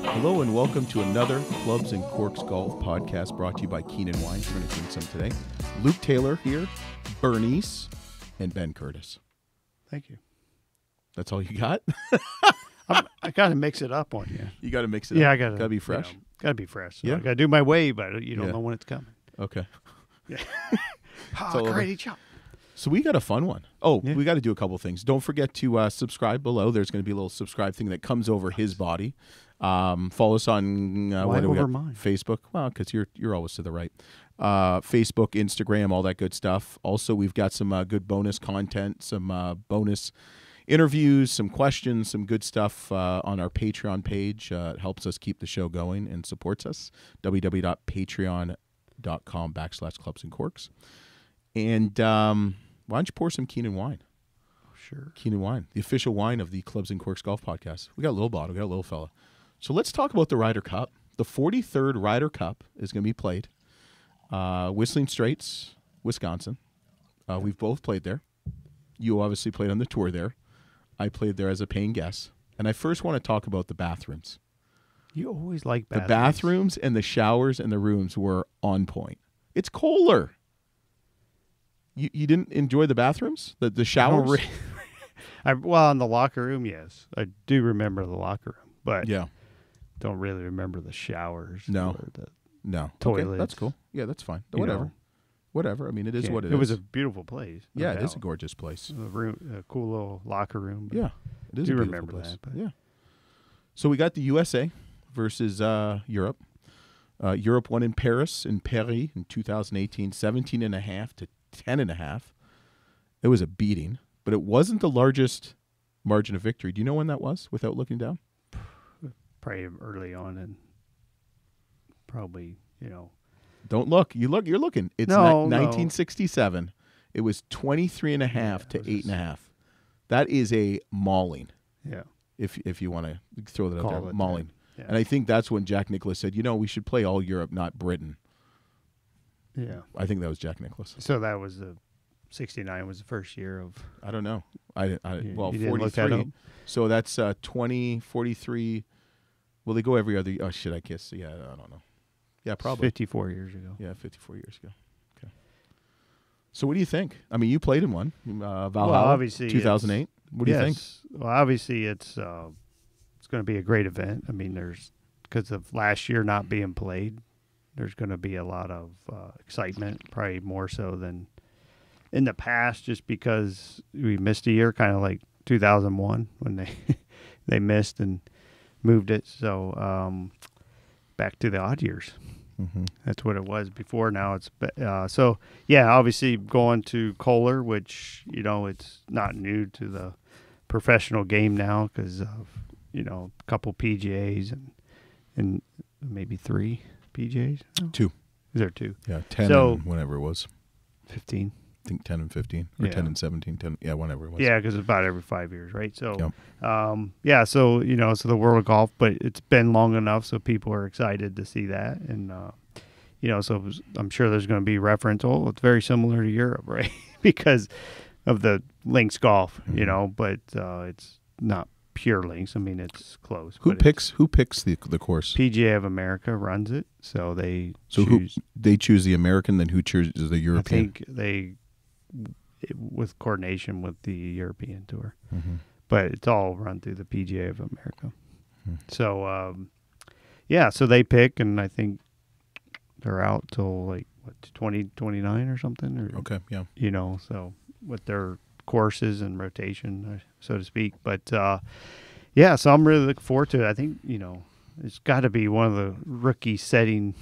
Hello and welcome to another Clubs and Corks Golf podcast brought to you by Keenan Wine. Trying to drink some today. Luke Taylor here, Bernice, and Ben Curtis. Thank you. That's all you got? I got to mix it up on you. You got to mix it up? Yeah, I got to be fresh? Got to be fresh. So yeah. I got to do my way, but you don't know when it's coming. Okay. Yeah. Great job. So we got a fun one. Oh, we got to do a couple things. Don't forget to subscribe below. There's going to be a little subscribe thing that comes over his body. Follow us on why over mine? Facebook. Well, because you're always to the right. Facebook, Instagram, all that good stuff. Also, we've got some good bonus content, some bonus interviews, some questions, some good stuff on our Patreon page. It helps us keep the show going and supports us. www.patreon.com/Clubs and Corks. And why don't you pour some Keenan wine? Sure. Keenan wine, the official wine of the Clubs and Corks Golf Podcast. We got a little bottle, we got a little fella. So let's talk about the Ryder Cup. The 43rd Ryder Cup is going to be played. Whistling Straits, Wisconsin. We've both played there. You obviously played on the tour there. I played there as a paying guest. And I first want to talk about the bathrooms. You always like bathrooms. The bathrooms and the showers and the rooms were on point. It's Kohler. You didn't enjoy the bathrooms? The showers? Well, in the locker room, yes. I do remember the locker room, but don't really remember the showers. No. Or the toilets. Okay, that's cool. Yeah, that's fine. Whatever. I mean, it is what it is. It was a beautiful place. Yeah, it is a gorgeous place. A cool little locker room. Yeah, it is a beautiful place. That, but. Yeah. So we got the USA versus Europe. Europe won in Paris in 2018, 17.5 to 10.5. It was a beating, but it wasn't the largest margin of victory. Do you know when that was without looking down? Probably early on, and probably, Don't look. You're looking. It's 1967. It was 23.5 to 8.5. That is a mauling. Yeah. If you want to throw that out there, mauling. Yeah. And I think that's when Jack Nicklaus said, we should play all Europe, not Britain. Yeah. I think that was Jack Nicklaus. So that was 69 was the first year of. I don't know. Well, you 43. So that's 20, 43. Will they go every other? Oh shit! I guess. Yeah, I don't know. Yeah, probably 54 years ago. Yeah, 54 years ago. Okay. So what do you think? I mean, you played in one, Valhalla, well, obviously 2008. What do you think? Well, obviously it's going to be a great event. I mean, because of last year not being played, there's going to be a lot of excitement, probably more so than in the past, just because we missed a year, kind of like 2001 when they missed and moved it. So back to the odd years. Mm-hmm. That's what it was before. Now it's obviously going to Kohler, which it's not new to the professional game now because of a couple PGAs and maybe 3 PGAs. No? 2. Is there 2? Yeah, 10 and whenever it was. 15. I think 10 and 15 or 10 and 17. 10, whenever it was. Yeah, because it's about every 5 years, right? So, yep. So so the world of golf, but it's been long enough, so people are excited to see that, and so I'm sure there's going to be reference. Oh, it's very similar to Europe, right? Because of the links golf, but it's not pure links. I mean, it's close. Who picks the course? PGA of America runs it, so they choose the American, then who chooses the European? I think they. With coordination with the European Tour. Mm-hmm. But it's all run through the PGA of America. Mm-hmm. So, so they pick, and I think they're out till 2029 or something. Or, okay, yeah. So with their courses and rotation, so to speak. But, so I'm really looking forward to it. I think, it's got to be one of the rookie setting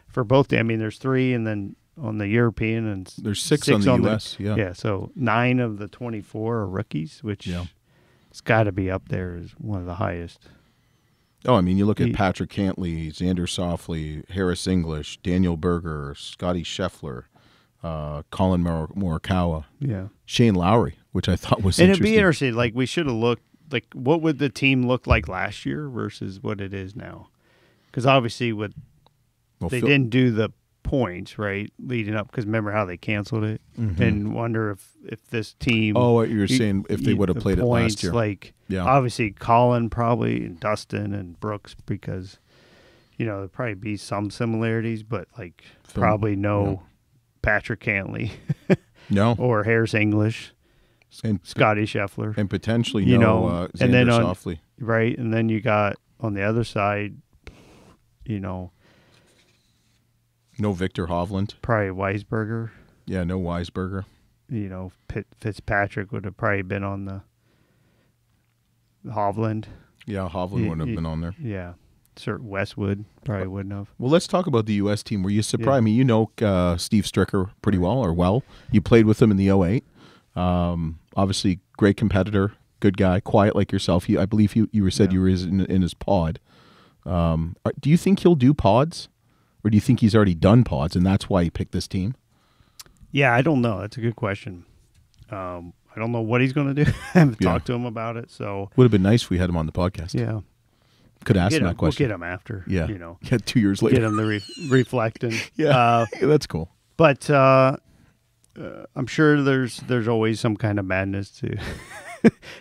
for both. I mean, there's 3, and then on the European, and there's 6 on the U.S. Yeah, so 9 of the 24 are rookies, which it's got to be up there as one of the highest. Oh, I mean, you look at Patrick Cantley, Xander Schauffele, Harris English, Daniel Berger, Scotty Scheffler, Colin Morikawa, Shane Lowry, which I thought was interesting. And it'd be interesting. Like, we should have looked, what would the team look like last year versus what it is now? Because obviously, they didn't do the points, right, leading up, because remember how they canceled it, Mm-hmm. and wonder if this team. Oh, what you're saying, if they would have played it last year. Like, Yeah. obviously Colin probably, and Dustin and Brooks, because, there'd probably be some similarities, but like probably no Patrick Cantley. No. Or Harris English, And Scotty Scheffler. and potentially Xander and then Schauffele. Right, and then you got on the other side, no Victor Hovland. probably Weisberger. Yeah, no Weisberger. Fitzpatrick would have probably been on the Hovland. Yeah, Hovland wouldn't have been on there. Yeah. Sir Westwood probably wouldn't have. Well, let's talk about the U.S. team. Were you surprised? I mean, Steve Stricker pretty well. You played with him in the 08. Obviously, great competitor, good guy, quiet like yourself. I believe you said you were in his pod. Do you think he'll do pods? Or do you think he's already done pods, and that's why he picked this team? Yeah, I don't know. That's a good question. I don't know what he's going to do. I haven't talked to him about it. So would have been nice if we had him on the podcast. Yeah. Could ask him that question. We'll get him after. Yeah. 2 years later. Get him to reflecting. Yeah. that's cool. But I'm sure there's always some kind of madness to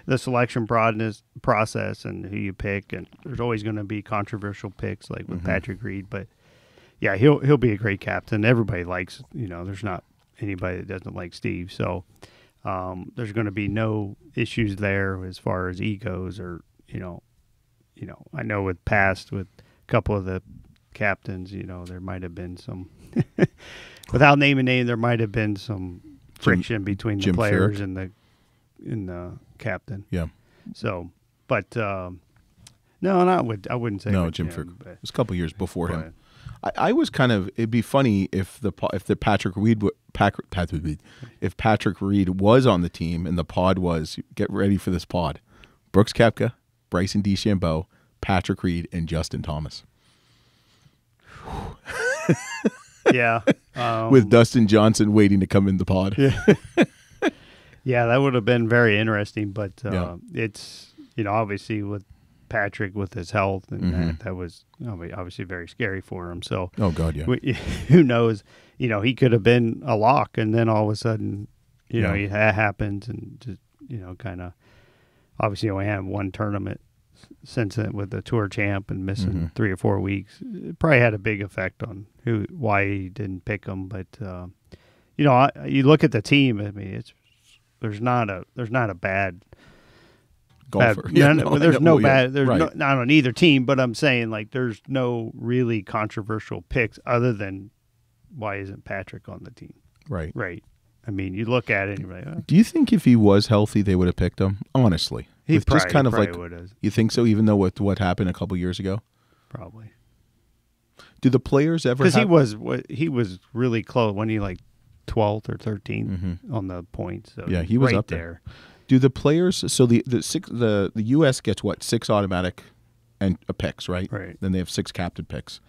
the selection process and who you pick, and there's always going to be controversial picks like with Patrick Reed. But yeah, he'll be a great captain. Everybody likes, there's not anybody that doesn't like Steve. So there's going to be no issues there as far as egos or I know with a couple of the captains, there might have been some, without naming name, there might have been some friction between the players and the captain. Yeah. So, but no, I wouldn't say Jim Furyk. It was a couple years before him. I was kind of. It'd be funny if Patrick Reed was on the team and the pod was, get ready for this pod: Brooks Koepka, Bryson DeChambeau, Patrick Reed, and Justin Thomas. Yeah. With Dustin Johnson waiting to come in the pod. Yeah. Yeah, that would have been very interesting. But it's, obviously with Patrick with his health and that was obviously very scary for him. So, oh God, yeah. Who knows? He could have been a lock, and then all of a sudden, it happens, and just kind of obviously only had one tournament since then with the tour champ and missing 3 or 4 weeks. It probably had a big effect on why he didn't pick him. But you look at the team. I mean, there's not a bad golfer. There's right. not on either team, but I'm saying like there's no really controversial picks other than why isn't Patrick on the team? Right. Right. I mean, you look at it and you're like, oh. Do you think if he was healthy, they would have picked him? Honestly, he with probably, just kind of like would have. You think so? Even though with what happened a couple years ago, probably. Do the players ever? Because he was really close. When he like 12th or 13th on the points. So yeah, he was right up there. Do the players? So the U.S. gets what, 6 automatic and picks, right? Right. Then they have 6 captain picks.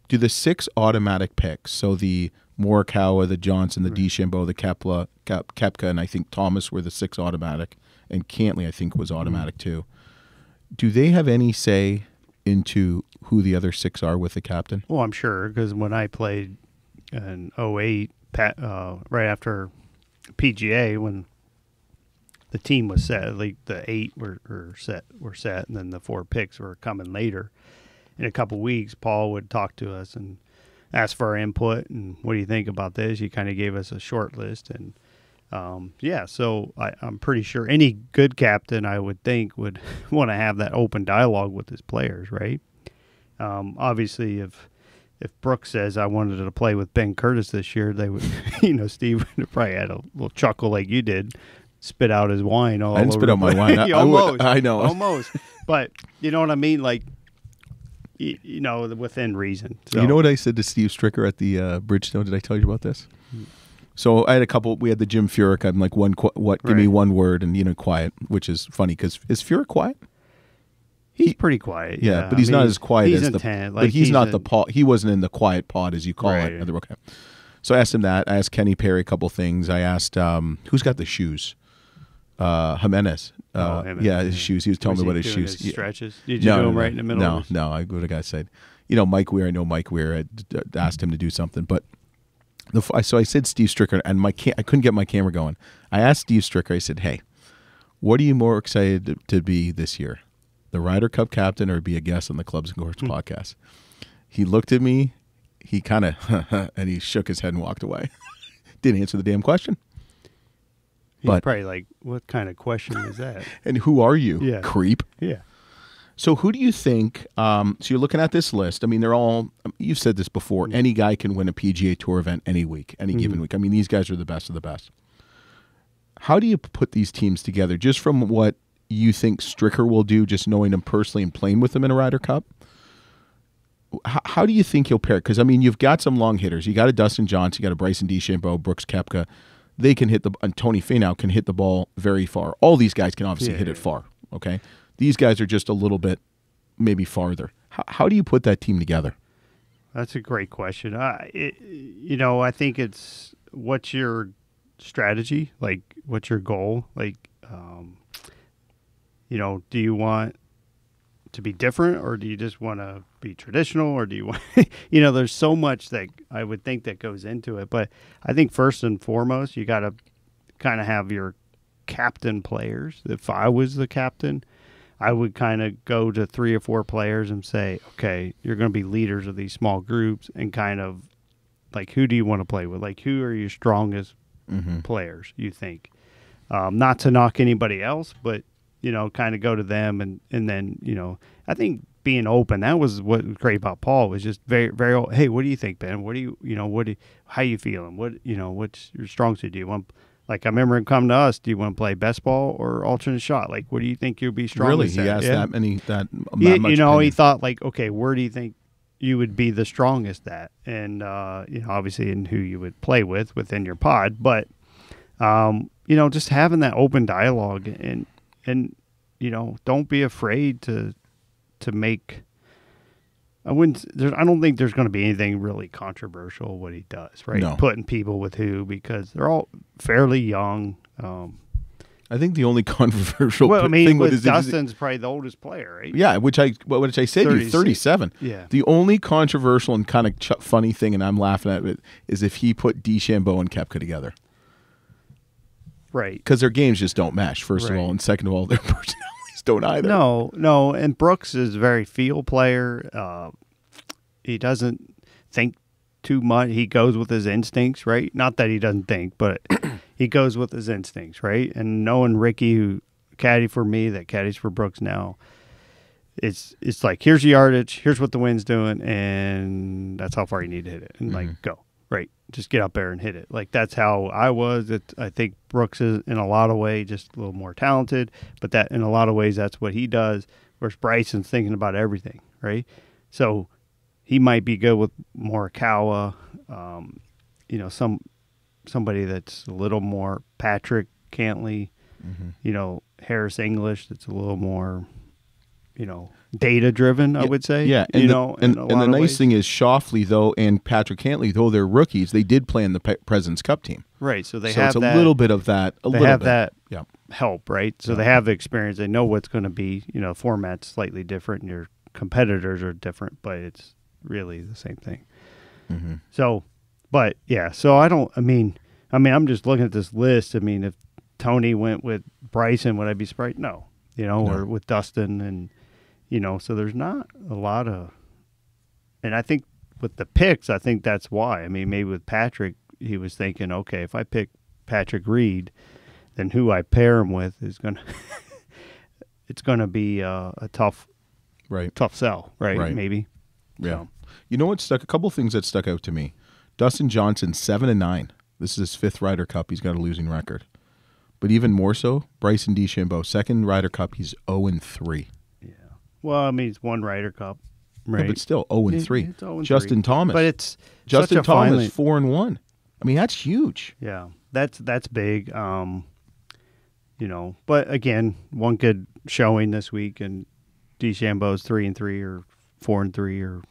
Do the 6 automatic picks? So the Morikawa, the Johnson, the DeChambeau, the Koepka, and I think Thomas were the 6 automatic, and Cantley I think was automatic too. Do they have any say into who the other 6 are with the captain? Well, I'm sure, because when I played in 08, right after PGA, when the team was set, like the 8 were set, and then the 4 picks were coming later. In a couple weeks, Paul would talk to us and ask for our input and what do you think about this? He kind of gave us a short list, and so I'm pretty sure any good captain, I would think, would want to have that open dialogue with his players, right? Obviously, if Brooks says I wanted to play with Ben Curtis this year, they would, Steve would have probably had a little chuckle like you did, spit out his wine all over. I didn't spit out my wine. I know. Almost. But you know what I mean? Like, within reason. So. You know what I said to Steve Stricker at the Bridgestone? Did I tell you about this? So I had we had the Jim Furyk. I'm like, give me one word, and quiet, which is funny because is Furyk quiet? He's pretty quiet. Yeah, but he's not as quiet as intent. But he's not the pod. He wasn't in the quiet pod as you call it. Okay. So I asked him that. I asked Kenny Perry a couple things. I asked who's got the shoes. Jimenez. Yeah, his shoes. He was telling me about his shoes. His stretches. Did you do them right in the middle? No. I go to the guy said, Mike Weir. I know Mike Weir. I asked him to do something, but So I said Steve Stricker, and I couldn't get my camera going. I asked Steve Stricker, I said, hey, what are you more excited to be this year? The Ryder Cup captain or be a guest on the Clubs and Corks podcast? He looked at me, he kind of, and he shook his head and walked away. Didn't answer the damn question. He's probably like, what kind of question is that? And who are you, Yeah. creep? Yeah. So who do you think, so you're looking at this list. I mean, they're all, you've said this before, any guy can win a PGA Tour event any week, any given week. I mean, these guys are the best of the best. How do you put these teams together, just from what you think Stricker will do, just knowing him personally and playing with him in a Ryder Cup? How do you think he'll pair? Because, I mean, you've got some long hitters. You got a Dustin Johnson, you got a Bryson DeChambeau, Brooks Koepka. They can hit and Tony Finau can hit the ball very far. All these guys can obviously hit it far, okay? These guys are just a little bit maybe farther. How do you put that team together? That's a great question. I think it's what's your strategy? Like, what's your goal? Like, do you want to be different, or do you just want to be traditional, or do you want, there's so much that I would think that goes into it. But I think first and foremost, you got to kind of have your captain players. If I was the captain, I would kind of go to 3 or 4 players and say, okay, you're going to be leaders of these small groups, and kind of like, who do you want to play with? Like, who are your strongest players, you think? Not to knock anybody else, but, kind of go to them. And then, I think being open, that was what was great about Paul, was just very, very, hey, what do you think, Ben? What do you, how you feeling? What's your strong suit? Do you want, like, I remember him coming to us, do you want to play best ball or alternate shot? Like, what do you think you'll be strongest Really? He at? asked that much he thought, like, okay, where do you think you would be the strongest at? And, obviously in who you would play with within your pod. But, just having that open dialogue and don't be afraid to make. I don't think there's going to be anything really controversial what he does, right? No. Putting people with who, because they're all fairly young. I think the only controversial thing with Dustin's probably the oldest player, right? Yeah, which I said, you're 37. Yeah. The only controversial and kind of funny thing, and I'm laughing at it, is if he put DeChambeau and Koepka together. Right. Because their games just don't mesh, first of all, and second of all, their personalities don't either. No, and Brooks is a very field player. He doesn't think too much. He goes with his instincts, right? Not that he doesn't think, but he goes with his instincts, right? And knowing Ricky, who caddied for me, that caddies for Brooks now, it's like, here's the yardage, here's what the wind's doing, and that's how far you need to hit it. And, like, go. Right. Just get up there and hit it. Like, that's how I was. I think Brooks is, in a lot of ways, just a little more talented, but that in a lot of ways, that's what he does, whereas Bryson's thinking about everything, right? So he might be good with Morikawa, somebody that's a little more Patrick Cantley, Harris English, that's a little more, data driven, I would say. Yeah, and the nice thing is Schauffele, though, and Patrick Cantley, though they're rookies, they did play in the President's Cup team. Right, so they have it's a little bit of that. That help, right? So they have the experience. They know what's going to be. Format's slightly different, and your competitors are different, but it's really the same thing. Mm-hmm. So, but yeah, so I'm just looking at this list. I mean, if Tony went with Bryson, would I be surprised? No, or with Dustin, and so there's not a lot of, and I think with the picks, I think that's why. I mean, maybe with Patrick, he was thinking, okay, if I pick Patrick Reed, then who I pair him with is gonna, it's gonna be a tough sell, right? Maybe. Yeah. So. You know what stuck? A couple of things that stuck out to me. Dustin Johnson, 7-9. This is his 5th Ryder Cup. He's got a losing record. But even more so, Bryson DeChambeau, 2nd Ryder Cup. He's 0-3. Yeah. Well, I mean, it's 1 Ryder Cup, right? Yeah, but still 0-3. It's 0-3. Justin Thomas. But it's Justin Thomas, 4-1. I mean, that's huge. Yeah, that's big. But again, one good showing this week, and DeChambeau's 3-3 or 4-3 or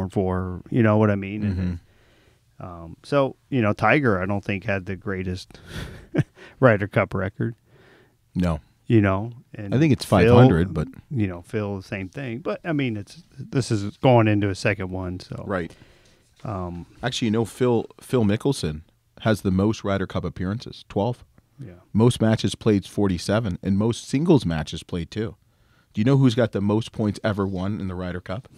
4-4. You know what I mean? Mm-hmm. And, so Tiger, I don't think had the greatest Ryder Cup record. No. And I think it's 500, but Phil, the same thing. But I mean, this is going into a second one, so right. Actually, Phil Mickelson has the most Ryder Cup appearances, 12. Yeah. Most matches played, 47, and most singles matches played, too. Do you know who's got the most points ever won in the Ryder Cup?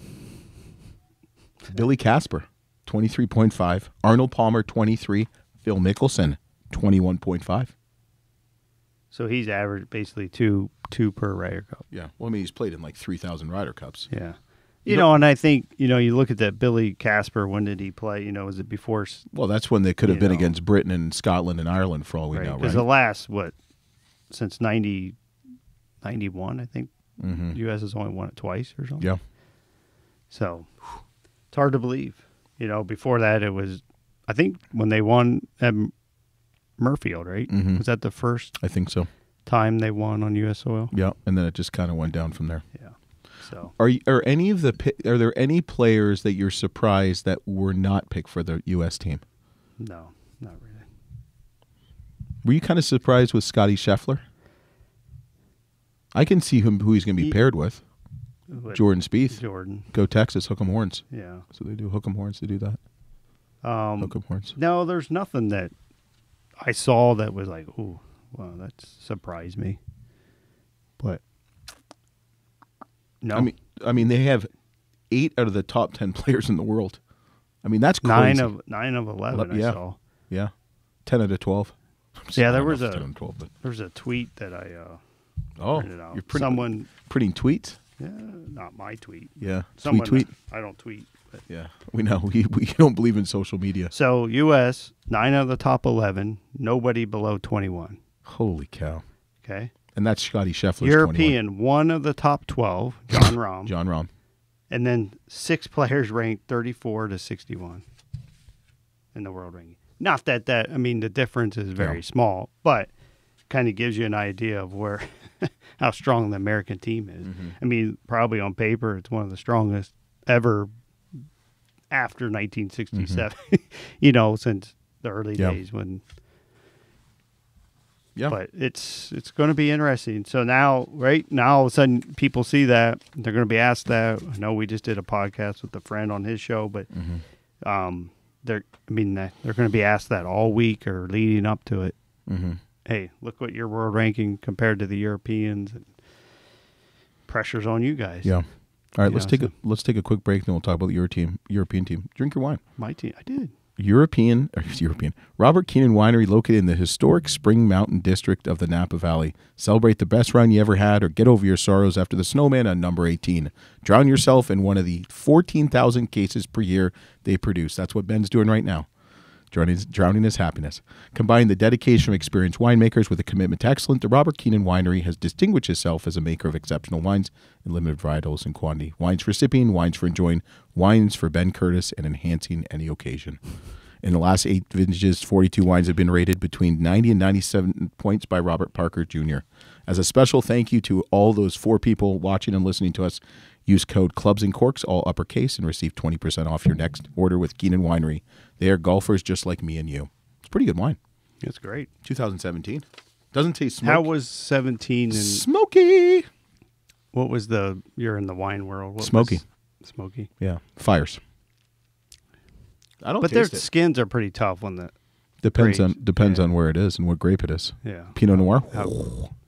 Billy Casper, 23.5. Arnold Palmer, 23. Phil Mickelson, 21.5. So he's averaged basically two per Ryder Cup. Yeah. Well, I mean, he's played in like 3,000 Ryder Cups. Yeah. You know, and I think, you look at that Billy Casper, when did he play? Was it before? Well, that's when they could have been against Britain and Scotland and Ireland for all we know, right? Because the last, since 91, I think, the U.S. has only won it twice or something. Yeah. So it's hard to believe. Before that, it was, I think, when they won at Murfield, right? Mm-hmm. Was that the first I think so. time they won on U.S. soil? Yeah, and then it just kind of went down from there. Yeah. So are there any players that you're surprised that were not picked for the U.S. team? No, not really. Were you kind of surprised with Scotty Scheffler? I can see who he's going to be paired with. Jordan Spieth. Jordan. Go Texas, hook 'em horns. Yeah. So they do hook 'em horns to do that. Hook 'em horns. No, there's nothing that I saw that was like, ooh, wow, that surprised me. But no. I mean, they have 8 out of the top 10 players in the world. I mean, that's crazy. 9 of 11 yeah. I saw. Yeah. 10 out of 12. Yeah, there was 10 out of 12, but. There's a tweet that I printed out. You're Someone printing tweets? Yeah, not my tweet. Yeah. Someone tweet. I don't tweet. But. Yeah. We know. We don't believe in social media. So, U.S., 9 out of the top 11, nobody below 21. Holy cow. Okay. And that's Scotty Scheffler's European, 21. 1 of the top 12, John Rahm. John Rahm. And then 6 players ranked 34 to 61 in the world ranking. Not that the difference is very small, but kind of gives you an idea of where how strong the American team is. Mm-hmm. Probably on paper, it's one of the strongest ever after 1967, since the early days when. Yeah. But it's going to be interesting. So now, all of a sudden, people see that. They're going to be asked that. I know we just did a podcast with a friend on his show, but they're going to be asked that all week or leading up to it. Mm-hmm. Hey, look what your world ranking compared to the Europeans. And pressure's on you guys. Yeah. All right, let's take a quick break, then we'll talk about your team, European team. Drink your wine. My team, I did. European Robert Keenan Winery, located in the historic Spring Mountain district of the Napa Valley. Celebrate the best run you ever had, or get over your sorrows after the snowman on number 18. Drown yourself in one of the 14,000 cases per year they produce. That's what Ben's doing right now. Drowning his happiness. Combine the dedication of experienced winemakers with a commitment to excellence. The Robert Keenan Winery has distinguished itself as a maker of exceptional wines in limited varietals and quantity. Wines for sipping, wines for enjoying, wines for Ben Curtis and enhancing any occasion. In the last 8 vintages, 42 wines have been rated between 90 and 97 points by Robert Parker Jr. As a special thank you to all those 4 people watching and listening to us, use code Clubs and Corks, all uppercase, and receive 20% off your next order with Keenan Winery. They are golfers just like me and you. It's pretty good wine. It's great. 2017. Doesn't taste smoky. How was 17 and smoky? What was you're in the wine world. Smoky. Smoky. Yeah. Fires. I don't But taste their it. skins are pretty tough when the Depends grapes. on where it is and what grape it is. Yeah. Pinot Noir.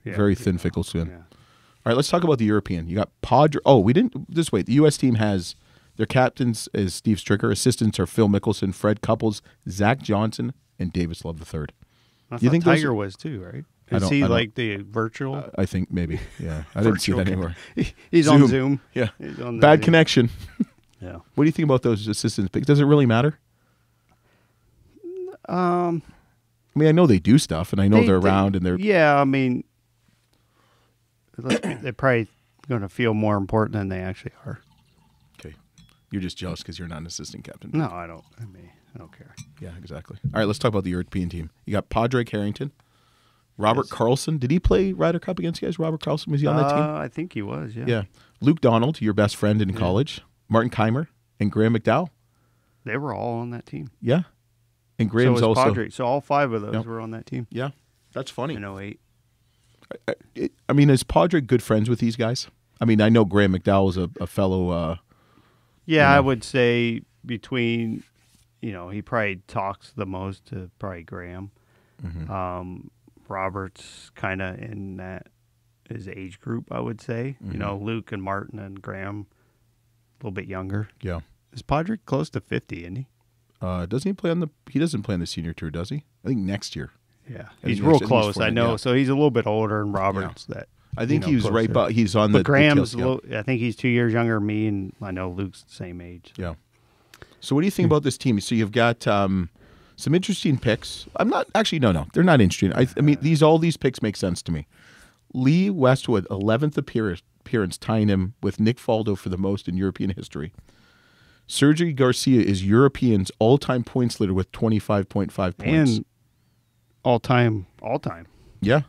Yeah. Very thin, fickle skin. Yeah. All right, let's talk about the European. You got Padre. Oh, we didn't. Just wait. The U.S. team has their captains is Steve Stricker. Assistants are Phil Mickelson, Fred Couples, Zach Johnson, and Davis Love III. I thought Tiger was too, right? Is he like the virtual? I think maybe. Yeah, I didn't see that anywhere. He's on Zoom. Yeah, He's on bad Zoom. connection. Yeah. What do you think about those assistants picks? Does it really matter? I know they do stuff, and I know they're around, and they're. Yeah, they're probably going to feel more important than they actually are. Okay, you're just jealous because you're not an assistant captain. No, I don't. I don't care. Yeah, exactly. All right, let's talk about the European team. You got Padraig Harrington, Robert Carlson. Did he play Ryder Cup against you guys? Robert Carlson, was he on that team? I think he was. Yeah. Yeah. Luke Donald, your best friend in college. Martin Keimer and Graham McDowell. They were all on that team. Yeah. And Graham's so was also. Padraig. So all 5 of those were on that team. Yeah. That's funny. In 08. Is Padraig good friends with these guys? I know Graham McDowell was a fellow. Yeah, I would say between he probably talks the most to probably Graham. Mm-hmm. Robert's kind of in his age group, I would say. Mm-hmm. Luke and Martin and Graham, a little bit younger. Yeah. Is Podrick close to 50, isn't he? Doesn't he play he doesn't play on the senior tour, does he? I think next year. Yeah. I He's think real he's close, 40, I know. yeah. So he's a little bit older than Roberts. That I think he was closer. right, but he's on But the Graham's details, I think he's 2 years younger than me, and I know Luke's the same age. Yeah. So what do you think about this team? So you've got some interesting picks. I'm not actually no, they're not interesting. I mean all these picks make sense to me. Lee Westwood, 11th appearance, tying him with Nick Faldo for the most in European history. Sergio Garcia is Europeans' all-time points leader with 25.5 points. And all-time. Yeah.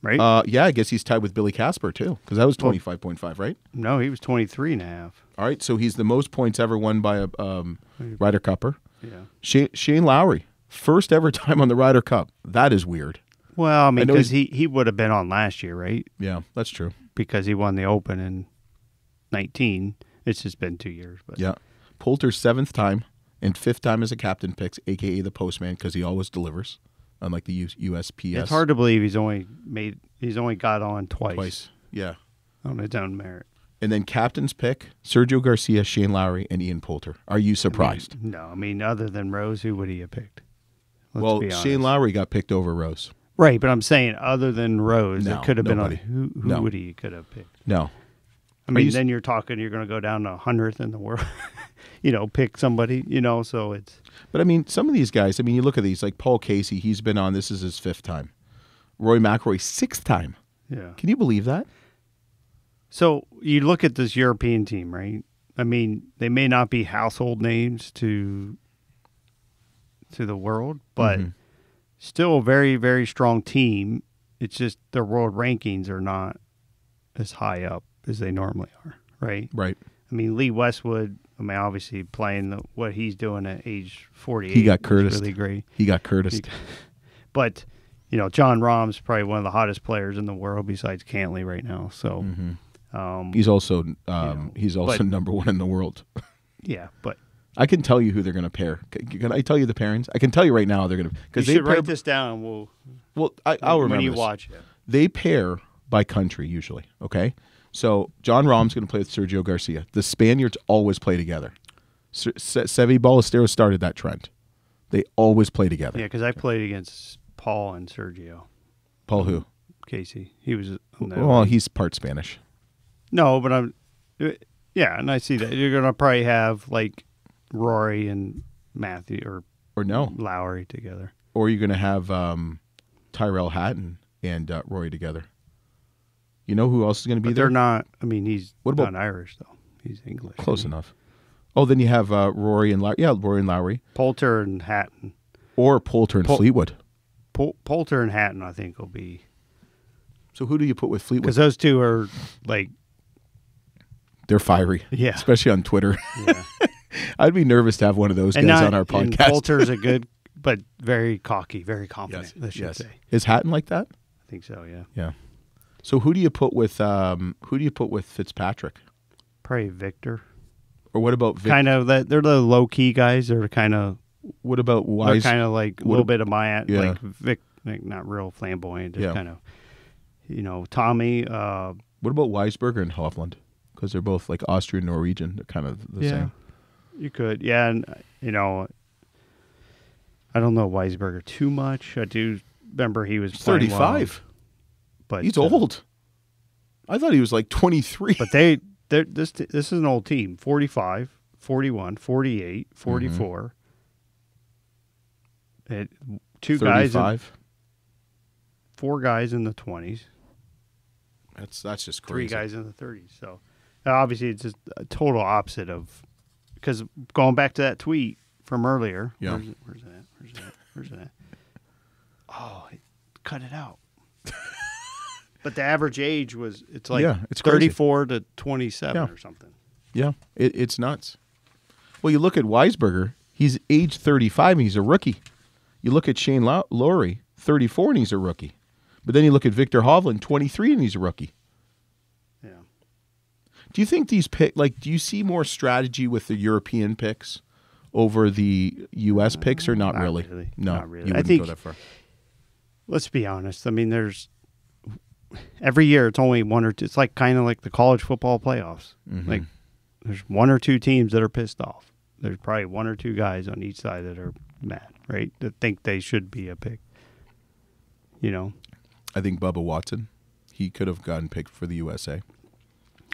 Right? Yeah, I guess he's tied with Billy Casper, too, because that was 25.5, right? No, he was 23.5. All right, so he's the most points ever won by a Ryder Cupper. Yeah. Shane Lowry, first ever time on the Ryder Cup. That is weird. Well, I mean, because he would have been on last year, right? Yeah, that's true. Because he won the Open in 19. It's just been 2 years. But Yeah. Poulter's 7th time and 5th time as a captain picks, a.k.a. the postman, because he always delivers, unlike the USPS. It's hard to believe he's only got on twice. Yeah. On his own merit. And then captain's pick, Sergio Garcia, Shane Lowry, and Ian Poulter. Are you surprised? I mean, other than Rose, who would he have picked? Well, Shane Lowry got picked over Rose. Right, but I'm saying other than Rose, No, it could have nobody. been who No. would he could have picked? No. I mean, then you're going to go down to 100th in the world, pick somebody, so it's. But I mean, some of these guys, you look at these, like Paul Casey, he's been on, this is his 5th time. Roy McIlroy, 6th time. Yeah. Can you believe that? So you look at this European team, right? I mean, they may not be household names to the world, but still a very, very strong team. It's just their world rankings are not as high up as they normally are, right? Right. I mean, Lee Westwood, obviously playing what he's doing at age 48. He got Curtis. Really great. He got Curtis. But, John Rahm's probably one of the hottest players in the world besides Cantley right now. So he's also number 1 in the world. Yeah, but I can tell you who they're going to pair. Can I tell you the pairings? I can tell you right now they're going to. You should write this down. I'll remember when you this. watch it. They pair by country usually. Okay, so John Rahm's going to play with Sergio Garcia. The Spaniards always play together. Seve Ballesteros started that trend. They always play together. Yeah, because I played against Paul and Sergio. Paul who? Casey. He was. He's part Spanish. No, but and I see that you're going to probably have like Rory and Matthew or no Lowry together, or you're going to have Tyrell Hatton and Rory together. You know who else is going to be there? They're not. I mean, he's not Irish though. He's English. Close enough. Oh, then you have Rory and Lowry. Yeah, Rory and Lowry. Poulter and Hatton. Or Poulter and Fleetwood. Poulter and Hatton, I think, will be. So who do you put with Fleetwood? Because those two are like. They're fiery. Yeah. Especially on Twitter. Yeah. I'd be nervous to have one of those guys on our podcast. And Poulter's a good, but very cocky, very confident, I should say. Is Hatton like that? I think so, yeah. Yeah. So who do you put with Fitzpatrick? Probably Victor. Or what about Victor? Kind of that. They're the low key guys. They're kind of. What about Wise? They're kind of like a little bit of my yeah. like not real flamboyant. Just kind of, Tommy. What about Weisberger and Hoffland? Because they're both like Austrian Norwegian. They're kind of the same. You could, yeah, and I don't know Weisberger too much. I do remember he was 35, but he's old. I thought he was like 23. But this is an old team. 45, 41, 48, 44. Two 35. guys, 4 guys in the 20s. That's just crazy. 3 guys in the 30s. So obviously it's just a total opposite of, because going back to that tweet from earlier. Yeah. Where's that? Oh, cut it out. But the average age was, it's 34 to 27 or something. Yeah, it's nuts. Well, you look at Weisberger, he's age 35 and he's a rookie. You look at Shane Lowry, 34 and he's a rookie. But then you look at Victor Hovland, 23 and he's a rookie. Yeah. Do you think these do you see more strategy with the European picks over the U.S. picks, or not really? No, not really. You I wouldn't think, go that far. let's be honest. I mean, every year it's only one or two. It's like kind of like the college football playoffs. Mm-hmm. Like there's one or two teams that are pissed off. There's probably one or two guys on each side that are mad, right? That think they should be a pick. You know, I think Bubba Watson, he could have gotten picked for the USA.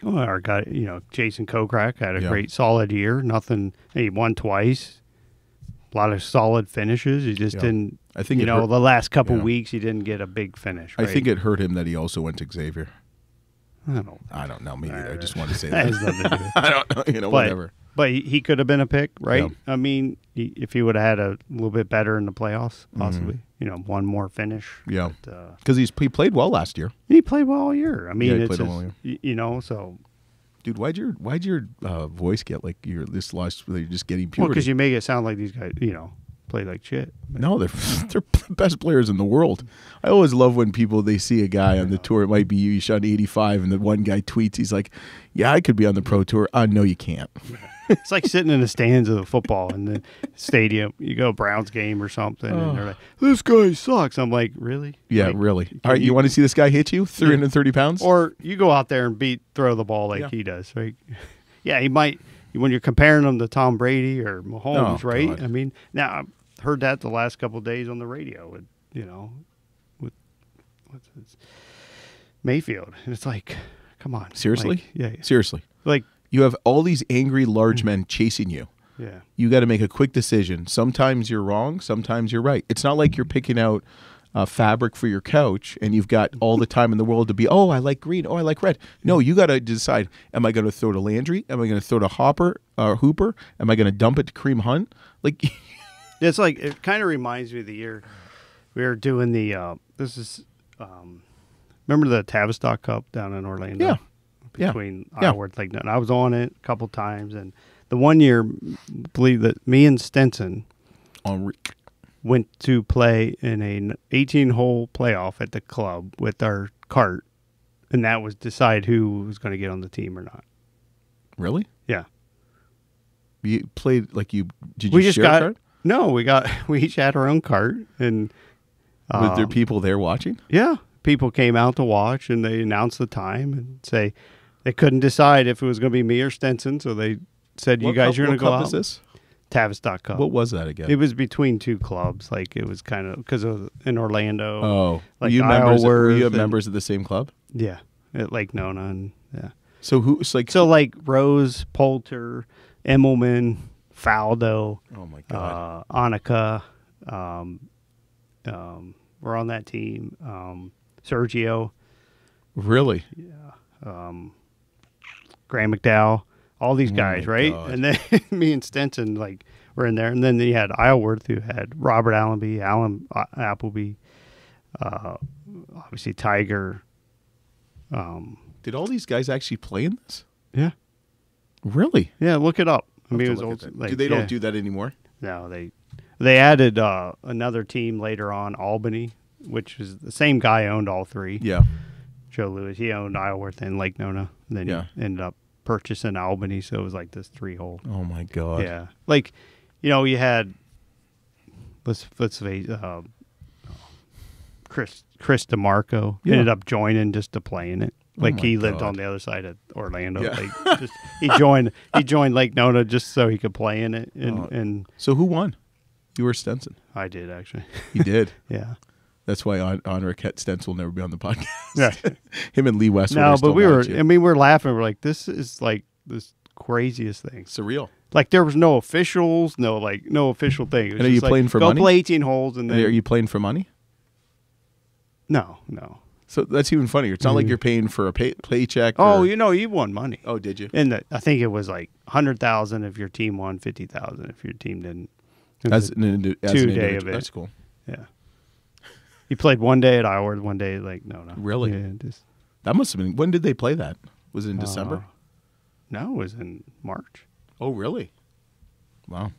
well, our guy, Jason Kokrak had a Yeah. great solid year. Nothing. He won twice. A lot of solid finishes. He just Yeah. didn't. I think the last couple Yeah. weeks he didn't get a big finish. Right? I think it hurt him that he also went to Xavier. I don't know. Maybe I just want to say That that. has nothing to do with it. I don't know. Whatever. But he could have been a pick, right? Yeah. I mean, if he would have had a little bit better in the playoffs, possibly, one more finish. Yeah. But, Because he played well last year. he played well all year. I mean, Yeah, he it's played all year. so. Dude, why'd your voice get like you're just getting Well, puberty? because you make it sound like these guys, play like shit. No, they're the best players in the world. I always love when they see a guy on the tour. It might be you shot 85, and the one guy tweets, he's like, "Yeah, I could be on the pro tour." No, you can't. It's like sitting in the stands of the football in the stadium. You go Browns game or something, and they're like, "This guy sucks." I'm like, "Really?" Yeah, Like, really. All right, you want to see this guy hit you 330 pounds? Or you go out there and throw the ball like he does, right? Yeah, he might. When you're comparing him to Tom Brady or Mahomes, Oh, right? God. I mean, now I've heard that the last couple of days on the radio with what's his Mayfield, and it's like, come on, Seriously? Like, yeah, Seriously. like, You have all these angry large men chasing you. yeah. You got to make a quick decision. Sometimes you're wrong. Sometimes you're right. It's not like you're picking out fabric for your couch and you've got all the time in the world to be, I like green. I like red. No, you got to decide, am I going to throw to Landry? Am I going to throw to Hooper? Am I going to dump it to Kareem Hunt? Like, It's like, it kind of reminds me of the year we were doing remember the Tavistock Cup down in Orlando? Yeah. Between Iowa and Lake Newton. I was on it a couple times, and the one year, believe that me and Stenson went to play in an 18-hole playoff at the club with our cart, and that was decide who was going to get on the team or not. Really? Yeah. You played did you We just share a got card? no. We each had our own cart, and Were there people there watching? yeah, people came out to watch, and they announced the time and say they couldn't decide if it was going to be me or Stenson, so they said, "You guys are going to go out." What cup is this? Tavistock Cup. What was that again? It was between two clubs. Like it was kind of because of in Orlando. Oh, like were you Isleworth members of the same club? Yeah, at Lake Nona, and yeah. So who's like? So like Rose, Poulter, Emmelman, Faldo. Oh my God. Annika. We're on that team. Sergio. Really? Graham McDowell. All these guys, my right? God. And then me and Stenson were in there, and then you had Isleworth, who had Robert Allenby, Alan Appleby, obviously Tiger. Did all these guys actually play in this? Yeah, Really? yeah. Look it up. I I'll mean, have it to was look at old. that. Like, They yeah. don't do that anymore. No, they added another team later on, Albany, which is the same guy owned all three. Yeah. Joe Lewis. He owned Isleworth and Lake Nona, and then Yeah. he ended up purchasing Albany, so it was like this 3-hole. Oh my God. Yeah, like you had let's say Chris DeMarco ended up joining just to play in it. Like my he lived God. on the other side of Orlando. Yeah. Like just he joined Lake Nona just so he could play in it. And So who won? You or Stenson? I did actually. He did. Yeah. That's why Honor Stenson will never be on the podcast. Yeah. Him and Lee Westwood. No, are but still we mad were. at you. I mean, we're laughing. We're like, this is like this craziest thing. Surreal. Like there was no officials, no official thing. It was And are you just like, playing for go money? play 18 holes and then Are you playing for money? no. So that's even funnier. It's not like you're paying for a paycheck. Oh, or, you won money. Oh, did you? And I think it was like 100,000 if your team won, 50,000 if your team didn't. It was As an two-day individual. event. That's cool. Yeah. You played one day at Iowa, one day like no. Really? Yeah, just, That must have been. When did they play that? Was it in December? no, it was in March. Oh, really? Wow.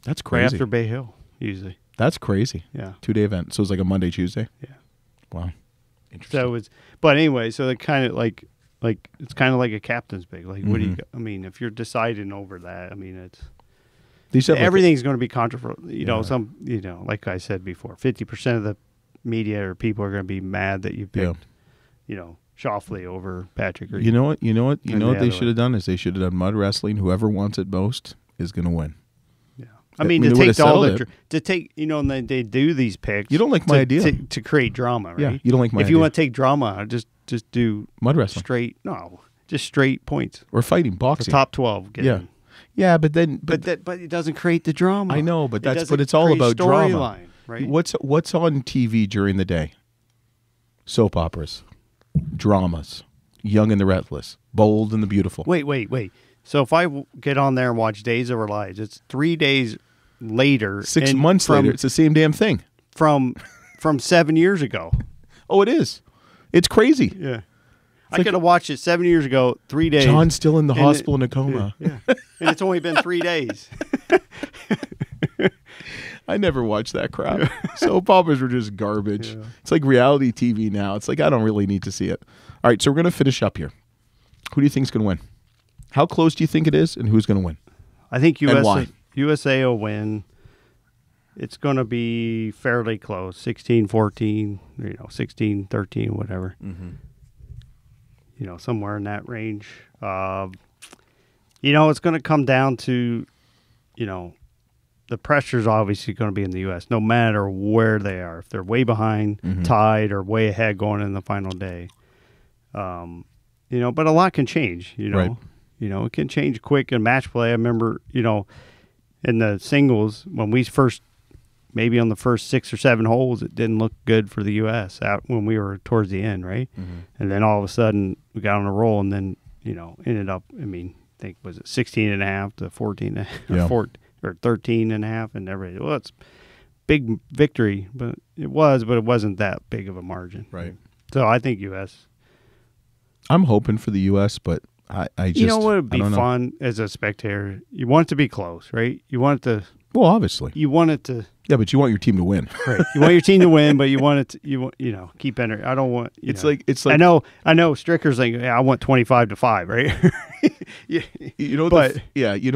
That's Right crazy. after Bay Hill, usually. That's crazy. Yeah. 2-day event. So it was like a Monday, Tuesday? Yeah. Wow. Interesting. So it was, but anyway, so they kind of like it's kind of like a captain's pick. Like, what do you? I mean, if you're deciding over that, I mean, They said everything's going to be controversial. Like I said before, 50% of the media or people are going to be mad that you picked, Shoffley over Patrick Reed. You know what they should have done is they should have done mud wrestling. Whoever wants it most is going to win. Yeah. I mean, to take all the and they do these picks. You don't like my idea to create drama, right? Yeah, you don't like my idea. If you want to take drama, just do mud wrestling. Just straight points. Or fighting, boxing. The top 12. In. Yeah, but it doesn't create the drama. I know, but it's all about drama. Line, right? What's on TV during the day? Soap operas, dramas, Young and the Restless, Bold and the Beautiful. Wait. So if I get on there and watch Days of Our Lives, it's 3 days later. 6 months later, it's the same damn thing. From 7 years ago. Oh, it is. It's crazy. Yeah. I could have watched it 7 years ago, 3 days. John's still in the hospital in a coma. Yeah. And it's only been 3 days. I never watched that crap. Soap operas were just garbage. Yeah. It's like reality TV now. It's like I don't really need to see it. All right, so we're going to finish up here. Who do you think is going to win? How close do you think it is, and who's going to win? I think USA will win. It's going to be fairly close, 16-14, 16-13, whatever. Mm-hmm. Somewhere in that range. It's going to come down to, the pressure's obviously going to be in the U.S., no matter where they are. If they're way behind, tied, or way ahead going in the final day. But a lot can change, Right. It can change quick in match play. I remember, in the singles, when we first, maybe on the first 6 or 7 holes, it didn't look good for the U.S. out when we were towards the end, right? Mm-hmm. And then all of a sudden, we got on a roll and then, ended up, I think, was it 16.5 to 14, or 13.5, and everybody, well, it's big victory, but it wasn't that big of a margin. Right. So I think U.S. I'm hoping for the U.S., but I just, what would be fun as a spectator? You want it to be close, right? You want it to. Well, obviously. You want it to. Yeah, but you want your team to win. Right. You want your team to win, but you want it to, keep entering. I don't want. It's like. I know. Stricker's like, I want 25-5, right? yeah. You know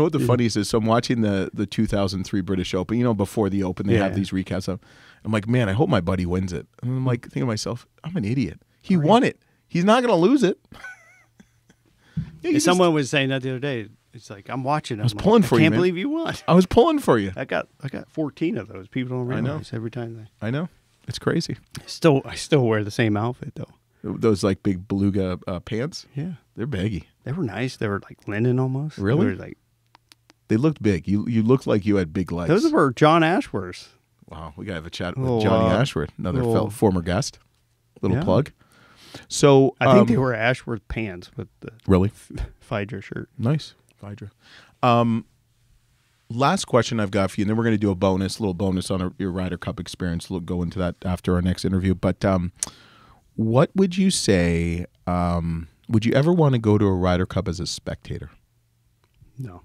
what the funniest is? So I'm watching the 2003 British Open. Before the Open, they have these recaps of. I'm like, man, I hope my buddy wins it. And I'm like, thinking to myself, I'm an idiot. He won it. He's not going to lose it. Someone was saying that the other day. It's like, I'm watching. I was pulling for you, man. I can't believe you won. I was pulling for you. I got 14 of those. People don't realize every time I know. It's crazy. I still wear the same outfit, though. Those, like, big beluga pants? Yeah. They're baggy. They were nice. They were, like, linen almost. Really? They looked big. You looked like you had big legs. Those were John Ashworth's. Wow. We got to have a chat with Johnny Ashworth, another former guest. Little plug. So I think they were Ashworth pants with the Phaedra shirt. Nice, Phaedra. Last question I've got for you, and then we're going to do a little bonus on your Ryder Cup experience. We'll go into that after our next interview. But what would you say? Would you ever want to go to a Ryder Cup as a spectator? No.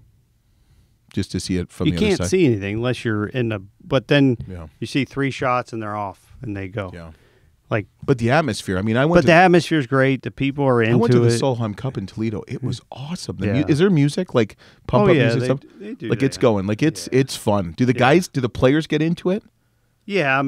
Just to see it from the other side? You can't see anything unless you're in the. But then you see 3 shots and they're off and they go. Yeah. But the atmosphere. The atmosphere's great. The people are into it. I went to the Solheim Cup in Toledo. It was awesome. Is there music, like pump up music stuff? They do. Like it's going. Like it's fun. Do the players get into it? Yeah,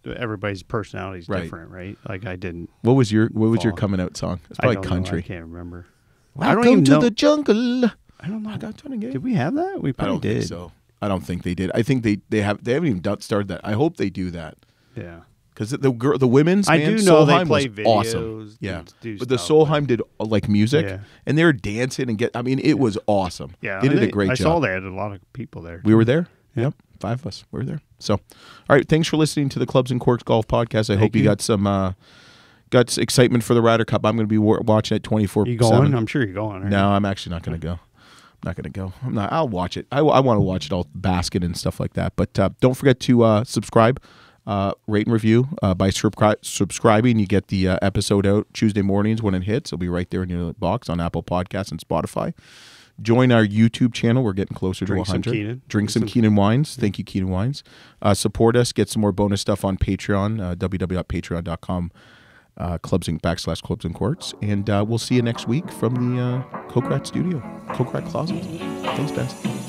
everybody's personality is different, right? Like I didn't. What was your coming out song? It's probably country. I can't remember. Welcome to the jungle. I don't know. Did we have that? We probably did. Think so. I don't think they did. I think they haven't even started that. I hope they do that. Yeah. Because the women's I do know Solheim they play videos. Awesome. Yeah, but the Solheim did like music, and they were dancing and it was awesome. Yeah, they did a great job. I saw they had a lot of people there. We were there. Yep, 5 of us. We were there. So, all right. Thanks for listening to the Clubs and Corks Golf Podcast. I hope you got some excitement for the Ryder Cup. I'm going to be watching it 24/7. You going? I'm sure you're going. No, I'm actually not going to go. I'll watch it. I want to watch it all, basket and stuff like that. But don't forget to subscribe. Rate and review by subscribing. You get the episode out Tuesday mornings when it hits. It'll be right there in your box on Apple Podcasts and Spotify. Join our YouTube channel. We're getting closer to 100. Drink some Keenan Wines. Thank you, Keenan Wines. Support us. Get some more bonus stuff on Patreon. www.patreon.com Clubs and Corks. And we'll see you next week from the Kokrat studio, Kokrat Closet. Thanks, guys.